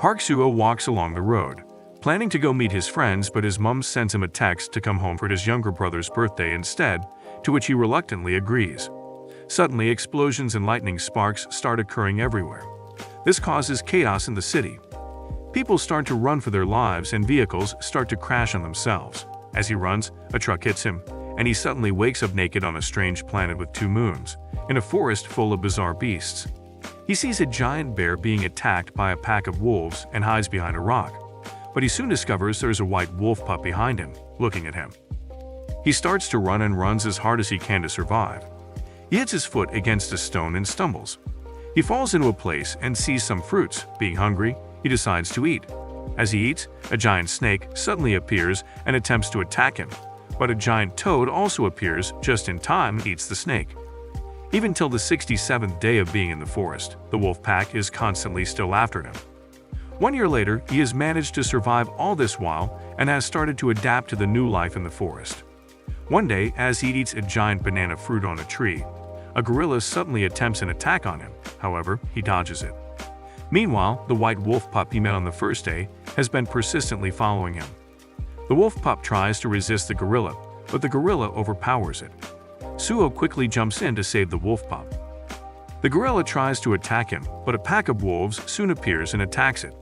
Park Suo walks along the road, planning to go meet his friends, but his mom sends him a text to come home for his younger brother's birthday instead, to which he reluctantly agrees. Suddenly, explosions and lightning sparks start occurring everywhere. This causes chaos in the city. People start to run for their lives and vehicles start to crash on themselves. As he runs, a truck hits him, and he suddenly wakes up naked on a strange planet with 2 moons, in a forest full of bizarre beasts. He sees a giant bear being attacked by a pack of wolves and hides behind a rock. But he soon discovers there's a white wolf pup behind him, looking at him. He starts to run and runs as hard as he can to survive. He hits his foot against a stone and stumbles. He falls into a place and sees some fruits. Being hungry, he decides to eat. As he eats, a giant snake suddenly appears and attempts to attack him. But a giant toad also appears just in time and eats the snake. Even till the 67th day of being in the forest, the wolf pack is constantly still after him. 1 year later, he has managed to survive all this while and has started to adapt to the new life in the forest. One day, as he eats a giant banana fruit on a tree, a gorilla suddenly attempts an attack on him. However, he dodges it. Meanwhile, the white wolf pup he met on the first day has been persistently following him. The wolf pup tries to resist the gorilla, but the gorilla overpowers it. Suo quickly jumps in to save the wolf pup. The gorilla tries to attack him, but a pack of wolves soon appears and attacks it.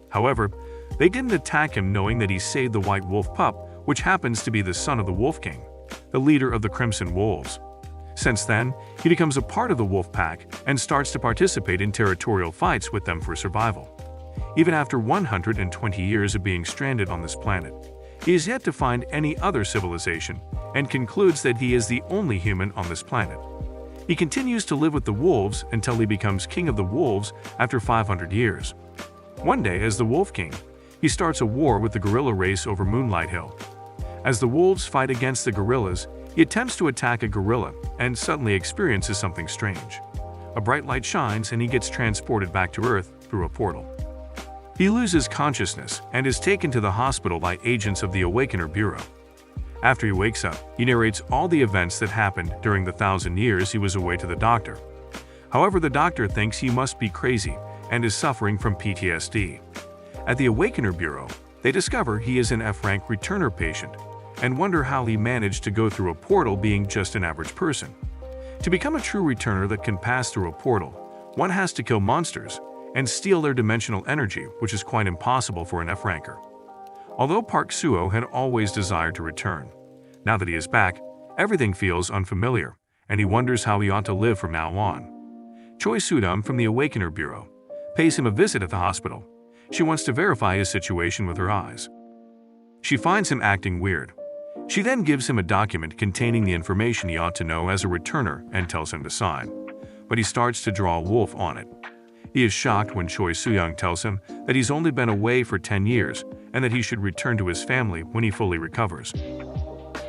However, they didn't attack him knowing that he saved the white wolf pup, which happens to be the son of the Wolf King, the leader of the Crimson Wolves. Since then, he becomes a part of the wolf pack and starts to participate in territorial fights with them for survival. Even after 120 years of being stranded on this planet, he is yet to find any other civilization and concludes that he is the only human on this planet. He continues to live with the wolves until he becomes king of the wolves after 500 years. One day, as the Wolf King, he starts a war with the gorilla race over Moonlight Hill. As the wolves fight against the gorillas, he attempts to attack a gorilla and suddenly experiences something strange. A bright light shines and he gets transported back to Earth through a portal. He loses consciousness and is taken to the hospital by agents of the Awakener Bureau. After he wakes up, he narrates all the events that happened during the 1,000 years he was away to the doctor. However, the doctor thinks he must be crazy and is suffering from PTSD. At the Awakener Bureau, they discover he is an F-rank returner patient and wonder how he managed to go through a portal being just an average person. To become a true returner that can pass through a portal, one has to kill monsters and steal their dimensional energy, which is quite impossible for an F-ranker. Although Park Suo had always desired to return, now that he is back, everything feels unfamiliar, and he wonders how he ought to live from now on. Choi Soo-dum from the Awakener Bureau pays him a visit at the hospital. She wants to verify his situation with her eyes. She finds him acting weird. She then gives him a document containing the information he ought to know as a returner and tells him to sign. But he starts to draw a wolf on it. He is shocked when Choi Soo-young tells him that he's only been away for 10 years and that he should return to his family when he fully recovers.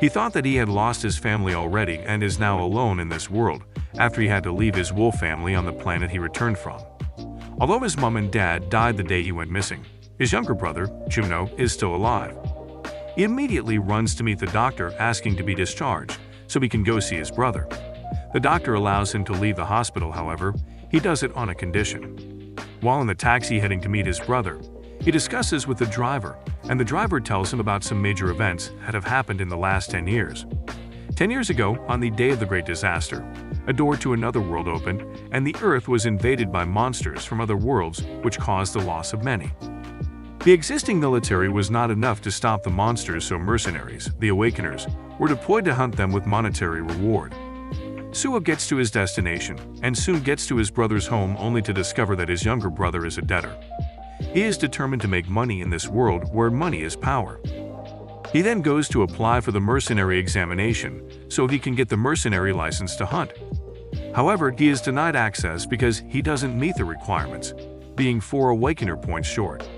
He thought that he had lost his family already and is now alone in this world after he had to leave his wolf family on the planet he returned from. Although his mom and dad died the day he went missing, his younger brother, Juno, is still alive. He immediately runs to meet the doctor asking to be discharged so he can go see his brother. The doctor allows him to leave the hospital, however, he does it on a condition. While in the taxi heading to meet his brother, he discusses with the driver, and the driver tells him about some major events that have happened in the last 10 years. 10 years ago, on the day of the Great Disaster, a door to another world opened, and the Earth was invaded by monsters from other worlds, which caused the loss of many. The existing military was not enough to stop the monsters, so mercenaries, the Awakeners, were deployed to hunt them with monetary reward. Suo gets to his destination and soon gets to his brother's home only to discover that his younger brother is a debtor. He is determined to make money in this world where money is power. He then goes to apply for the mercenary examination so he can get the mercenary license to hunt. However, he is denied access because he doesn't meet the requirements, being 4 Awakener points short.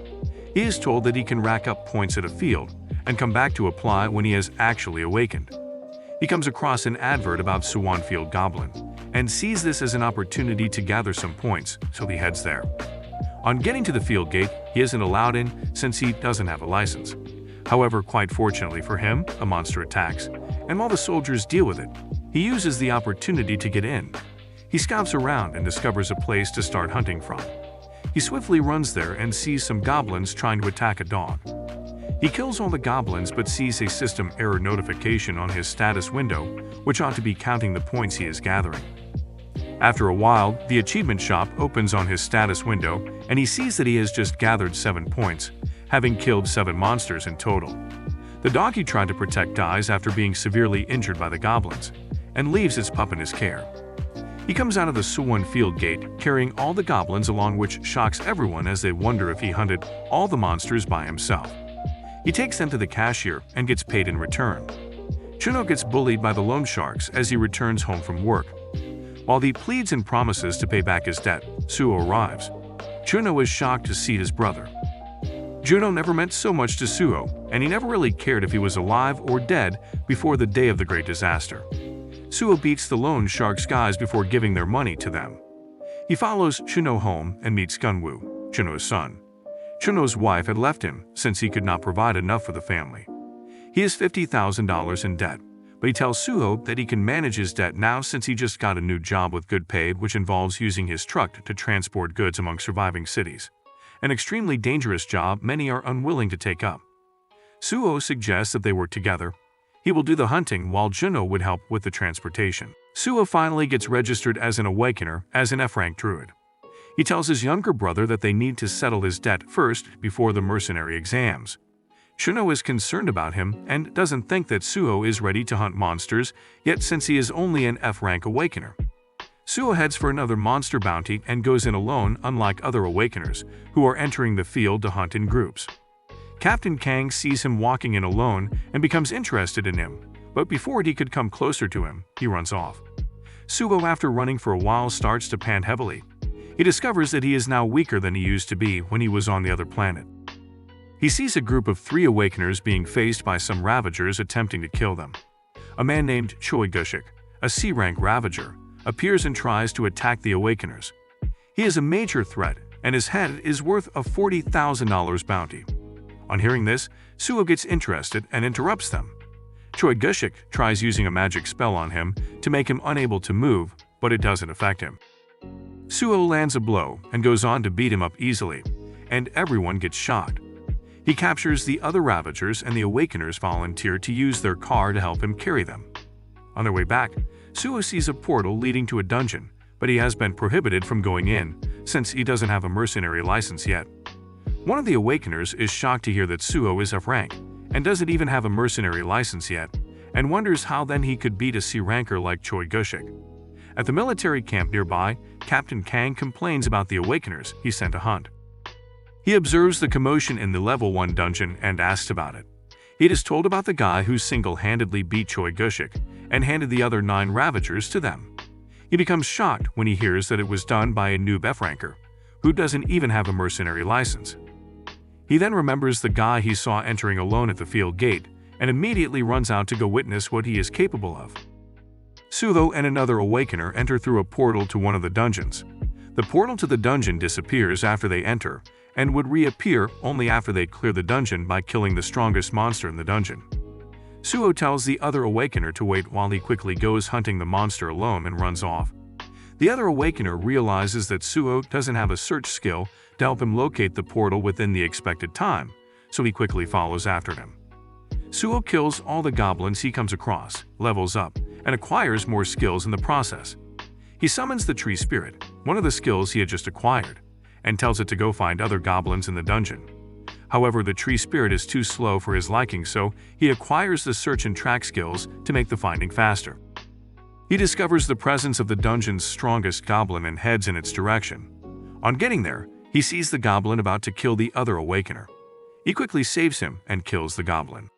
He is told that he can rack up points at a field and come back to apply when he has actually awakened. He comes across an advert about Swanfield Goblin and sees this as an opportunity to gather some points, so he heads there. On getting to the field gate, he isn't allowed in since he doesn't have a license. However, quite fortunately for him, a monster attacks, and while the soldiers deal with it, he uses the opportunity to get in. He scouts around and discovers a place to start hunting from. He swiftly runs there and sees some goblins trying to attack a dog. He kills all the goblins but sees a system error notification on his status window, which ought to be counting the points he is gathering. After a while, the achievement shop opens on his status window and he sees that he has just gathered 7 points, having killed 7 monsters in total. The dog he tried to protect dies after being severely injured by the goblins, and leaves its pup in his care. He comes out of the Seoul field gate carrying all the goblins along, which shocks everyone as they wonder if he hunted all the monsters by himself. He takes them to the cashier and gets paid in return. Chuno gets bullied by the loan sharks as he returns home from work. While he pleads and promises to pay back his debt, Suo arrives. Chuno is shocked to see his brother. Juno never meant so much to Suo, and he never really cared if he was alive or dead before the day of the great disaster. Suo beats the loan sharks guys before giving their money to them. He follows Chuno home and meets Gunwoo, Chuno's son. Chuno's wife had left him since he could not provide enough for the family. He is $50,000 in debt, but he tells Suho that he can manage his debt now since he just got a new job with good pay, which involves using his truck to transport goods among surviving cities. An extremely dangerous job many are unwilling to take up. Suho suggests that they work together. He will do the hunting while Juno would help with the transportation. Suho finally gets registered as an awakener as an F-rank druid. He tells his younger brother that they need to settle his debt first before the mercenary exams. Chuno is concerned about him and doesn't think that Suho is ready to hunt monsters yet since he is only an F-rank awakener. Suho heads for another monster bounty and goes in alone, unlike other awakeners, who are entering the field to hunt in groups. Captain Kang sees him walking in alone and becomes interested in him, but before he could come closer to him, he runs off. Suho, after running for a while, starts to pant heavily. He discovers that he is now weaker than he used to be when he was on the other planet. He sees a group of 3 awakeners being faced by some ravagers attempting to kill them. A man named Choi Gushik, a C-rank ravager, appears and tries to attack the awakeners. He is a major threat, and his head is worth a $40,000 bounty. On hearing this, Suho gets interested and interrupts them. Choi Gushik tries using a magic spell on him to make him unable to move, but it doesn't affect him. Suho lands a blow and goes on to beat him up easily, and everyone gets shocked. He captures the other ravagers and the awakeners volunteer to use their car to help him carry them. On their way back, Suho sees a portal leading to a dungeon, but he has been prohibited from going in since he doesn't have a mercenary license yet. One of the awakeners is shocked to hear that Suho is F-rank and doesn't even have a mercenary license yet, and wonders how then he could beat a C-ranker like Choi Gushik. At the military camp nearby, Captain Kang complains about the awakeners he sent to hunt. He observes the commotion in the level 1 dungeon and asks about it. He is told about the guy who single-handedly beat Choi Gushik and handed the other 9 ravagers to them. He becomes shocked when he hears that it was done by a noob F-ranker, who doesn't even have a mercenary license. He then remembers the guy he saw entering alone at the field gate and immediately runs out to go witness what he is capable of. Suho and another awakener enter through a portal to one of the dungeons. The portal to the dungeon disappears after they enter and would reappear only after they clear the dungeon by killing the strongest monster in the dungeon. Suho tells the other awakener to wait while he quickly goes hunting the monster alone and runs off. The other awakener realizes that Suho doesn't have a search skill to help him locate the portal within the expected time, so he quickly follows after him. Suho kills all the goblins he comes across, levels up, and acquires more skills in the process. He summons the tree spirit, one of the skills he had just acquired, and tells it to go find other goblins in the dungeon. However, the tree spirit is too slow for his liking, so he acquires the search and track skills to make the finding faster. He discovers the presence of the dungeon's strongest goblin and heads in its direction. On getting there, he sees the goblin about to kill the other awakener. He quickly saves him and kills the goblin.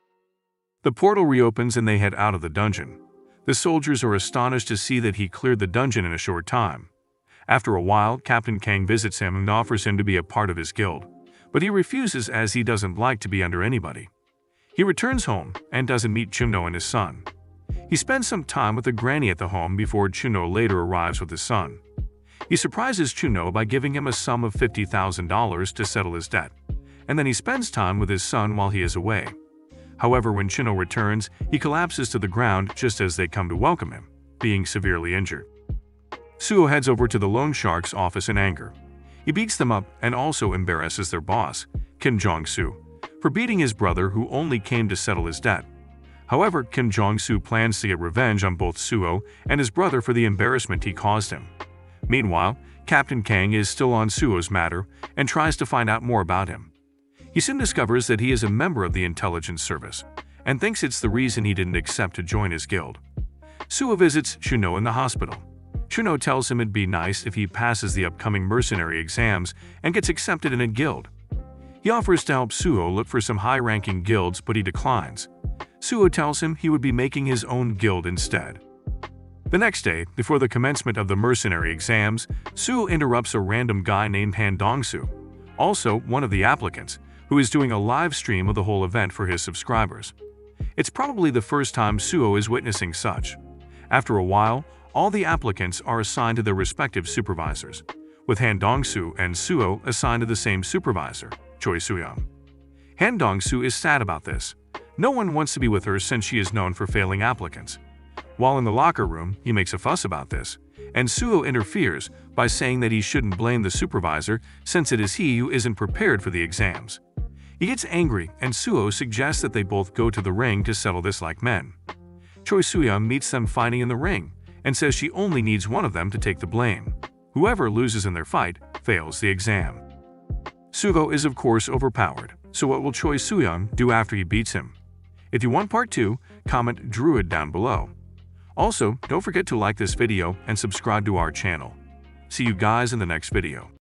The portal reopens and they head out of the dungeon. The soldiers are astonished to see that he cleared the dungeon in a short time. After a while, Captain Kang visits him and offers him to be a part of his guild, but he refuses as he doesn't like to be under anybody. He returns home and doesn't meet Chuno and his son. He spends some time with the granny at the home before Chuno later arrives with his son. He surprises Chuno by giving him a sum of $50,000 to settle his debt, and then he spends time with his son while he is away. However, when Chuno returns, he collapses to the ground just as they come to welcome him, being severely injured. Suho heads over to the loan shark's office in anger. He beats them up and also embarrasses their boss, Kim Jong-soo, for beating his brother who only came to settle his debt. However, Kim Jong-soo plans to get revenge on both Suho and his brother for the embarrassment he caused him. Meanwhile, Captain Kang is still on Suho's matter and tries to find out more about him. He soon discovers that he is a member of the intelligence service and thinks it's the reason he didn't accept to join his guild. Suho visits Shuno in the hospital. Shuno tells him it'd be nice if he passes the upcoming mercenary exams and gets accepted in a guild. He offers to help Suho look for some high-ranking guilds, but he declines. Suho tells him he would be making his own guild instead. The next day, before the commencement of the mercenary exams, Suho interrupts a random guy named Han Dong-soo, also one of the applicants, who is doing a live stream of the whole event for his subscribers. It's probably the first time Suho is witnessing such. After a while, all the applicants are assigned to their respective supervisors, with Han Dong-soo and Suho assigned to the same supervisor, Choi Soo-young. Han Dong-soo is sad about this. No one wants to be with her since she is known for failing applicants. While in the locker room, he makes a fuss about this, and Suho interferes by saying that he shouldn't blame the supervisor since it is he who isn't prepared for the exams. He gets angry, and Suho suggests that they both go to the ring to settle this like men. Choi Soo-young meets them fighting in the ring and says she only needs one of them to take the blame. Whoever loses in their fight fails the exam. Suho is of course overpowered, so what will Choi Soo-young do after he beats him? If you want part 2, comment Druid down below. Also, don't forget to like this video and subscribe to our channel. See you guys in the next video.